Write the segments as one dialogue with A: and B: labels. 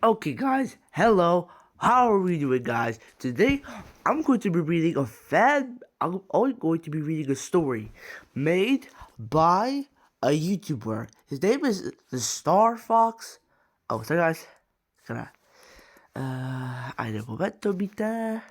A: Okay, guys, hello. How are we doing, guys? Today, I'm going to be reading a fan. I'm going to be reading a story made by a YouTuber. His name is the Star Fox. Oh, sorry, guys. Gonna. Ein momento, bitte.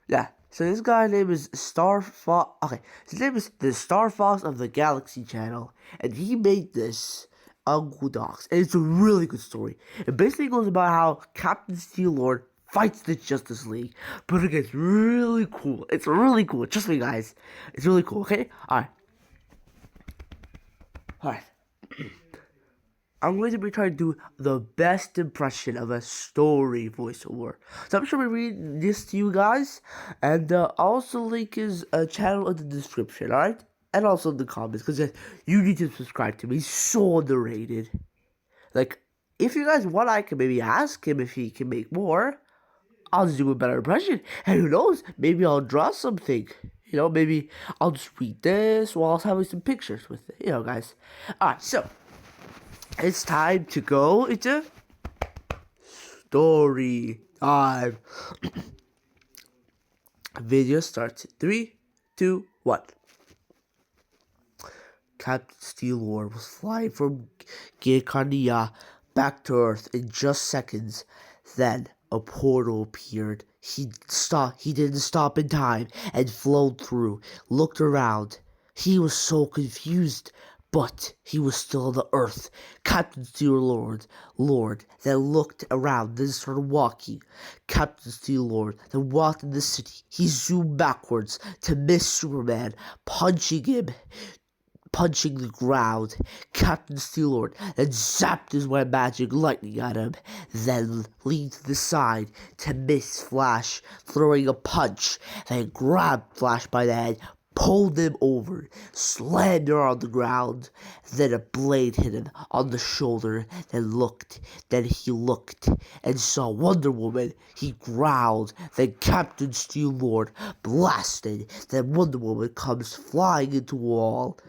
A: Yeah. So this guy name is Star Fox. Okay, his name is the Star Fox of the Galaxy channel, and he made this on Google Docs, and it's a really good story. It basically goes about how Captain Steel Lord fights the Justice League, but it gets really cool. It's really cool. Trust me, guys. It's really cool. Okay. All right. I'm going to be trying to do the best impression of a story voiceover. So I'm sure we read this to you guys, and I'll also link his channel in the description, alright? And also in the comments, because you need to subscribe to me. He's so underrated. Like, if you guys want, I can maybe ask him if he can make more. I'll just do a better impression. And who knows, maybe I'll draw something. Maybe I'll just read this while having some pictures with it. Guys. Alright, so it's time to go into story time. Video starts in 3, 2, 1. Captain Steel Lord was flying from Gekarnia back to Earth in just seconds. Then a portal appeared. He didn't stop in time and flowed through, looked around. He was so confused, but he was still on the Earth. Captain Steel Lord, then looked around, then started walking. Captain Steel Lord then walked in the city. He zoomed backwards to miss Superman, punching the ground. Captain Steel Lord then zapped his white magic lightning at him, then leaned to the side to miss Flash, throwing a punch, then grabbed Flash by the head, pulled him over, slammed her on the ground. Then a blade hit him on the shoulder. Then he looked and saw Wonder Woman. He growled. Then Captain Steel Lord blasted. Then Wonder Woman comes flying into a wall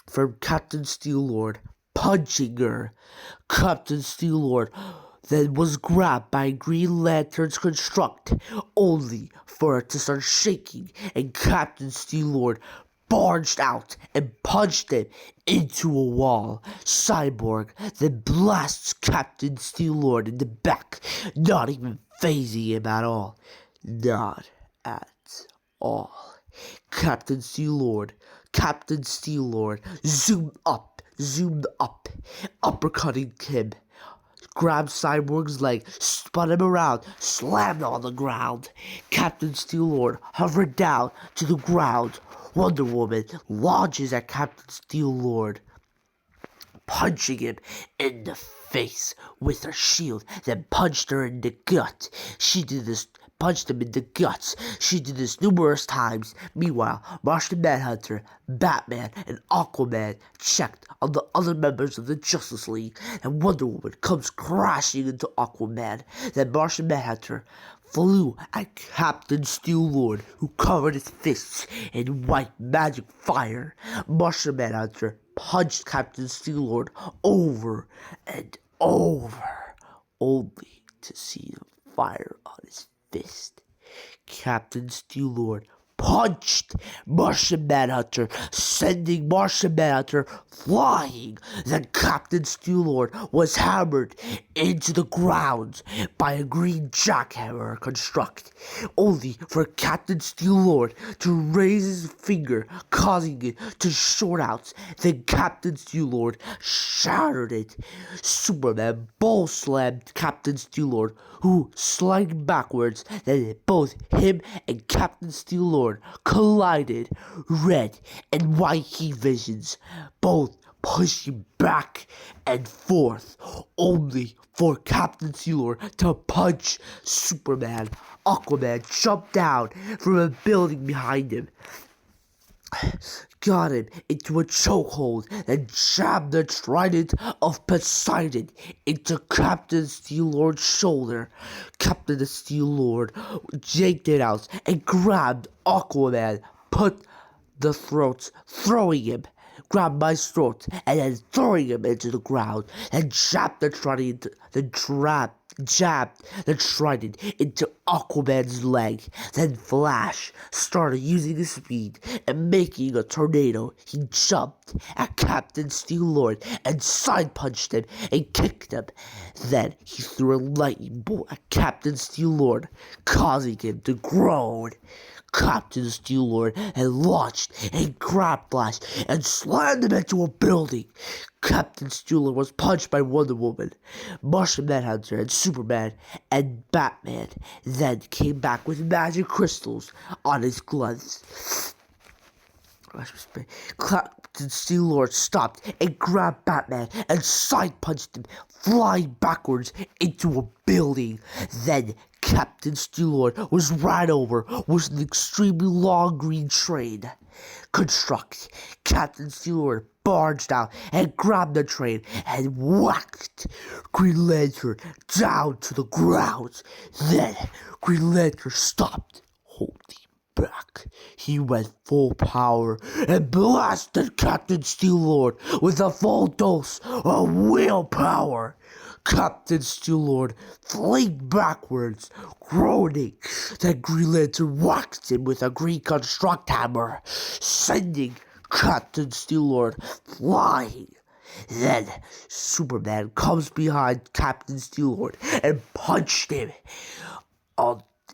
A: from Captain Steel Lord, punching her. Captain Steel Lord then was grabbed by Green Lantern's construct, only for it to start shaking, and Captain Steel Lord barged out and punched him into a wall. Cyborg then blasts Captain Steel Lord in the back, not even phasing him at all. Not at all. Captain Steel Lord zoomed up, uppercutting him, grabbed Cyborg's leg, spun him around, slammed on the ground. Captain Steel Lord hovered down to the ground. Wonder Woman launches at Captain Steel Lord, punching him in the face with her shield, then punched her in the gut. Punched him in the guts. She did this numerous times. Meanwhile, Martian Manhunter, Batman, and Aquaman checked on the other members of the Justice League, and Wonder Woman comes crashing into Aquaman. Then Martian Manhunter flew at Captain Steel Lord, who covered his fists in white magic fire. Martian Manhunter punched Captain Steel Lord over and over, only to see the fire on his fist. Captain Steel Lord punched Martian Manhunter, sending Martian Manhunter flying. Then Captain Steel Lord was hammered into the ground by a green jackhammer construct, only for Captain Steel Lord to raise his finger, causing it to short out. Then Captain Steel Lord shattered it. Superman ball slammed Captain Steel Lord, who slid backwards. Then both him and Captain Steel Lord collided. Red and white heat visions, both pushing back and forth, only for Captain Steel Lord to punch Superman. Aquaman jumped down from a building behind him, got him into a chokehold, and jabbed the trident of Poseidon into Captain Steel Lord's shoulder. Captain Steel Lord yanked it out and grabbed Aquaman, put the throats, throwing him grabbed by his throat and then throwing him into the ground and jabbed the trident into Aquaman's leg. Then Flash started using his speed and making a tornado. He jumped at Captain Steel Lord and side punched him and kicked him. Then he threw a lightning bolt at Captain Steel Lord, causing him to groan. Captain Steel Lord had launched a grab Flash and slammed him into a building. Captain Steel Lord was punched by Wonder Woman, Martian Manhunter, and Superman, and Batman then came back with magic crystals on his gloves. Captain Steel Lord stopped and grabbed Batman and side punched him, flying backwards into a building. Then Captain Steel Lord was ran over with an extremely long green train. Construct. Captain Steel Lord barged out and grabbed the train and whacked Green Lantern down to the ground. Then Green Lantern stopped, holding back. He went full power and blasted Captain Steel Lord with a full dose of willpower. Captain Steel Lord flinged backwards, groaning. Then Green Lantern whacked him with a green construct hammer, sending Captain Steel Lord flying. Then Superman comes behind Captain Steel Lord and punched him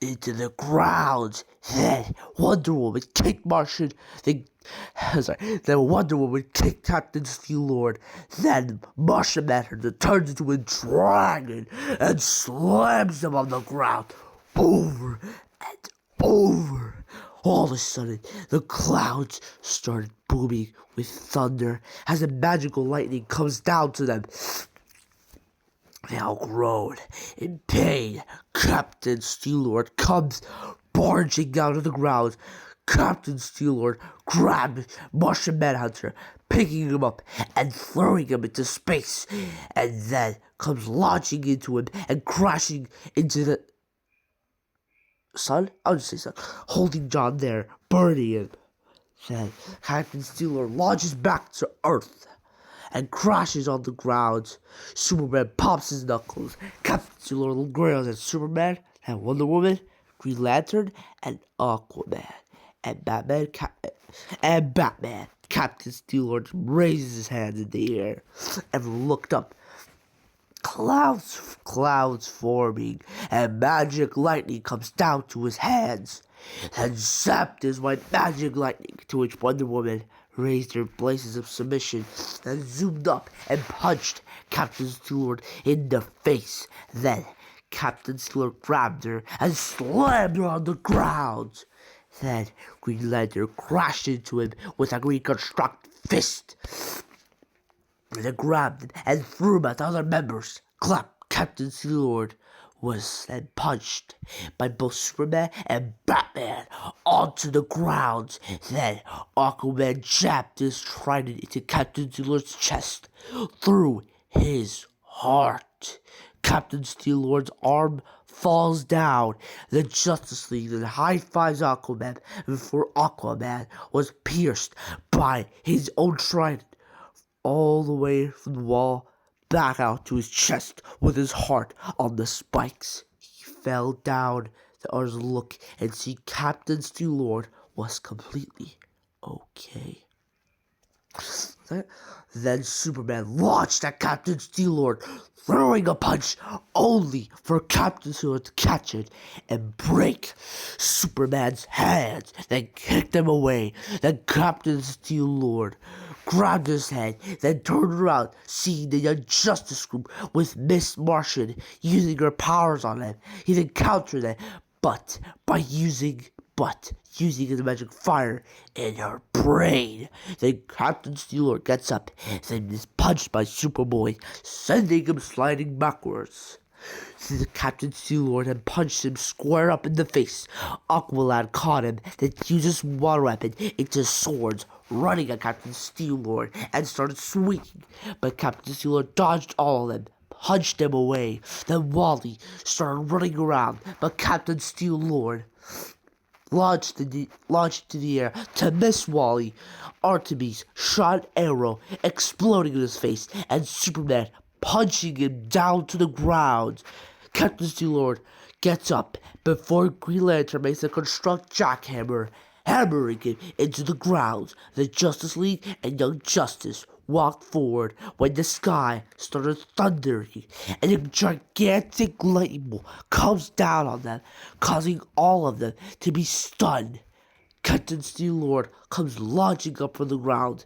A: into the ground. Then Wonder Woman kicked Wonder Woman kicked Captain Steel Lord. Then Martian Manhunter turns into a dragon and slams him on the ground over and over. All of a sudden, the clouds started booming with thunder as the magical lightning comes down to them. They all groan in pain. Captain Steel Lord comes barging down to the ground. Captain Steel Lord grabbed Martian Manhunter, picking him up and throwing him into space, and then comes launching into him and crashing into the sun? I'll just say sun. Holding John there, burning him. Then Captain Steel Lord launches back to Earth and crashes on the ground. Superman pops his knuckles. Captain Steel Lord grails at Superman and Wonder Woman, Green Lantern, and Aquaman. And Batman. Captain Steel Lord raises his hands in the air. Everyone looked up. Clouds forming, and magic lightning comes down to his hands. And zapped his white magic lightning, to which Wonder Woman raised her blazes of submission and zoomed up and punched Captain Steel Lord in the face. Then Captain Steel Lord grabbed her and slammed her on the ground. Then Green Lantern crashed into him with a green construct fist. They grabbed him and threw him at other members. Captain Steel Lord was then punched by both Superman and Batman onto the ground. Then Aquaman jabbed his trident into Captain Steel Lord's chest through his heart. Captain Steel Lord's arm falls down. The Justice League then high-fives Aquaman before Aquaman was pierced by his own trident all the way from the wall back out to his chest with his heart on the spikes. He fell down. The others look and see Captain Steel Lord was completely okay. Then Superman launched at Captain Steel Lord, throwing a punch only for Captain Steel Lord to catch it and break Superman's hands, then kicked him away. Then Captain Steel Lord grabbed his head, then turned around, seeing the Young Justice Group with Miss Martian using her powers on him. He then countered them, but using his magic fire in her brain. Then Captain Steel Lord gets up, then is punched by Superboy, sending him sliding backwards. Since Captain Steel Lord had punched him square up in the face, Aqualad caught him, then used his water weapon into swords, running at Captain Steel Lord, and started swinging. But Captain Steel Lord dodged all of them, punched them away. Then Wally started running around, but Captain Steel Lord launched into the air to miss Wally. Artemis shot an arrow, exploding in his face, and Superman punching him down to the ground. Captain Steel-Lord gets up before Green Lantern makes a construct jackhammer, hammering him into the ground. The Justice League and Young Justice walked forward when the sky started thundering and a gigantic lightning bolt comes down on them, causing all of them to be stunned. Captain Steel-Lord comes launching up from the ground.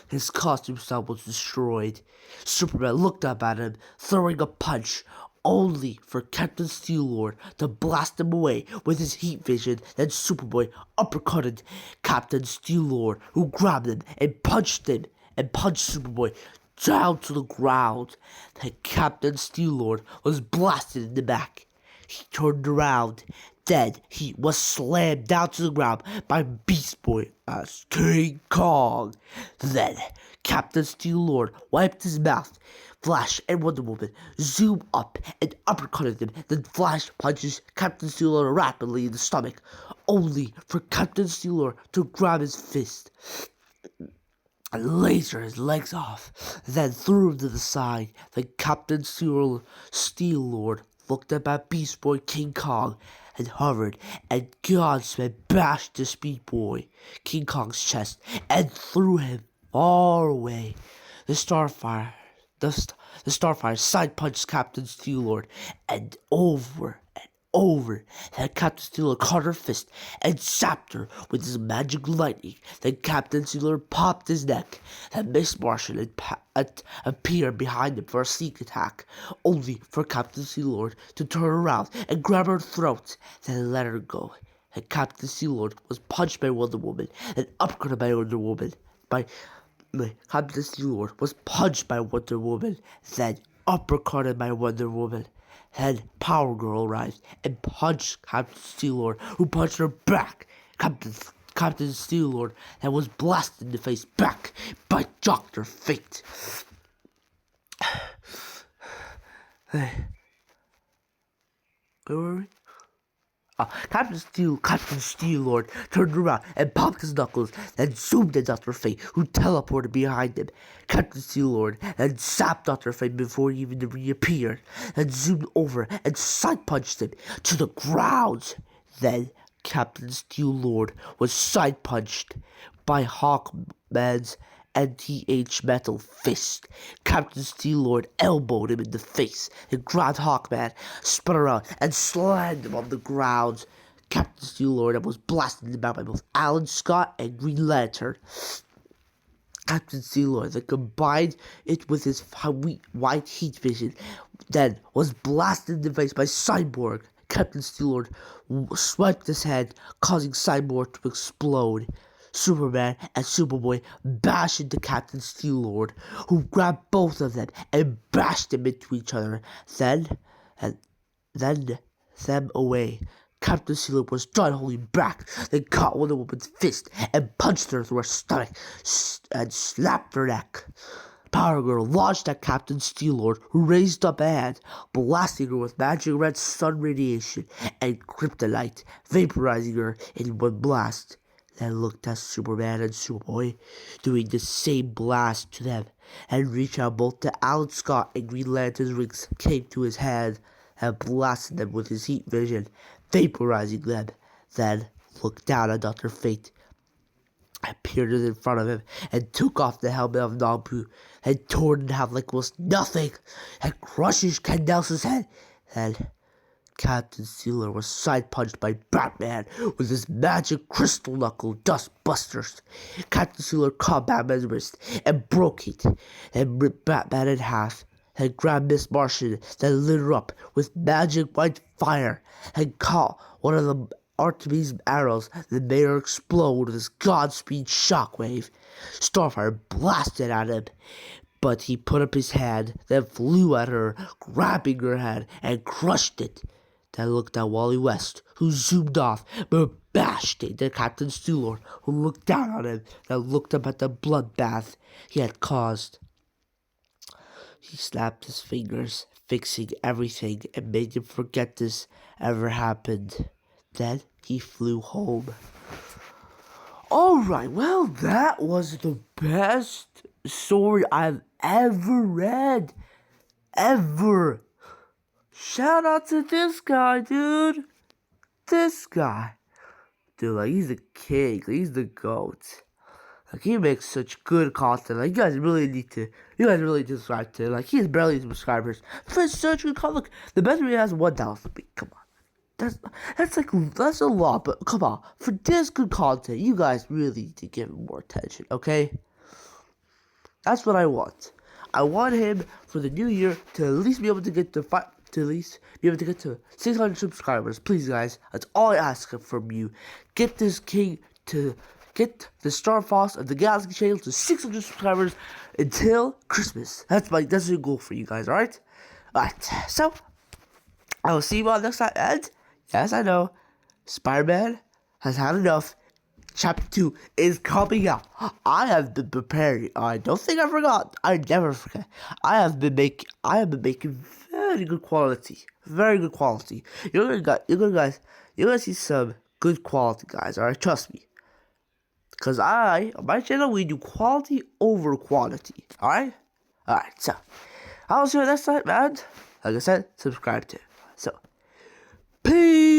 A: His costume style was destroyed. Superman looked up at him, throwing a punch, only for Captain Steel-Lord to blast him away with his heat vision. Then Superboy uppercutted Captain Steel-Lord, who grabbed him and punched Superboy down to the ground. Then Captain Steel-Lord was blasted in the back. He turned around. Then he was slammed down to the ground by Beast Boy as King Kong. Then Captain Steel-Lord wiped his mouth. Flash and Wonder Woman zoom up and uppercutted him. Then Flash punches Captain Steel-Lord rapidly in the stomach, only for Captain Steel-Lord to grab his fist and laser his legs off, then threw him to the side. Then Captain Steel-Lord looked up at Beast Boy King Kong and hovered, and Godspeed bashed the Speed Boy King Kong's chest and threw him far away. The Starfire side punched Captain Steel-Lord and over. Then Captain Steel-Lord caught her fist and zapped her with his magic lightning. Then Captain Steel-Lord popped his neck. Then Miss Martian appeared behind him for a sneak attack, only for Captain Steel-Lord to turn around and grab her throat, then let her go. And Captain Steel-Lord was punched by Wonder Woman and uppercutted by Wonder Woman. Captain Steel-Lord was punched by Wonder Woman, then uppercutted by Wonder Woman. Then Power Girl arrived and punched Captain Steel-Lord, who punched her back. Captain Steel-Lord and was blasted in the face back by Dr. Fate. Where were we? Captain Steel-Lord turned around and popped his knuckles, then zoomed at Dr. Fate, who teleported behind him. Captain Steel-Lord then zapped Dr. Fate before he even reappeared, then zoomed over and side punched him to the ground. Then Captain Steel-Lord was side punched by Hawkman's NTH metal fist. Captain Steel-Lord elbowed him in the face and grabbed Hawkman, spun around, and slammed him on the ground. Captain Steel-Lord was blasted in the back by both Alan Scott and Green Lantern. Captain Steel-Lord then combined it with his white heat vision, then was blasted in the face by Cyborg. Captain Steel-Lord swiped his head, causing Cyborg to explode. Superman and Superboy bashed into Captain Steel-Lord, who grabbed both of them and bashed them into each other. Then them away. Captain Steel-Lord was done holding back, then caught Wonder Woman's fist and punched her through her stomach and slapped her neck. Power Girl launched at Captain Steel-Lord, who raised up a hand, blasting her with magic red sun radiation and kryptonite, vaporizing her in one blast. Then looked at Superman and Superboy, doing the same blast to them, and reached out both to Alan Scott and Green Lantern's rings came to his hand, and blasted them with his heat vision, vaporizing them. Then looked down at Dr. Fate, appeared in front of him, and took off the helmet of Nabu, and tore it in half like it was nothing, and crushes Ken Nelson's head. Then Captain Steel-Lord was side-punched by Batman with his magic crystal knuckle dust busters. Captain Steel-Lord caught Batman's wrist and broke it, and ripped Batman in half, and grabbed Miss Martian, then lit her up with magic white fire, and caught one of the Artemis arrows that made her explode with his Godspeed shockwave. Starfire blasted at him, but he put up his hand, then flew at her, grabbing her hand, and crushed it. Then looked at Wally West, who zoomed off, but bashed into Captain Steel-Lord, who looked down on him, then looked up at the bloodbath he had caused. He snapped his fingers, fixing everything, and made him forget this ever happened. Then he flew home. Alright, well, that was the best story I've ever read. Ever. Shout out to this guy, dude. This guy. Dude, like, he's the king. Like, he's the GOAT. Like, he makes such good content. Like, you guys really need to subscribe to him. Like, he has barely subscribers. For such good content. Look, the best video has 1,000. Come on. That's a lot, but come on. For this good content, you guys really need to give him more attention, okay? That's what I want. I want him for the new year to at least be able to get to 600 subscribers. Please, guys, that's all I ask from you. Get this king to get the Star Fox of the Galaxy channel to 600 subscribers until Christmas. That's your goal for you guys, alright? Alright, so I will see you all next time, and yes, I know, Spider-Man has had enough. Chapter 2 is coming out. I have been preparing. I don't think I forgot. I never forget. I have been making very good quality. Very good quality. You're gonna see some good quality, guys. Alright, trust me. Cause on my channel, we do quality over quantity. Alright? Alright, so I'll see you next time, and like I said, subscribe to. So, peace.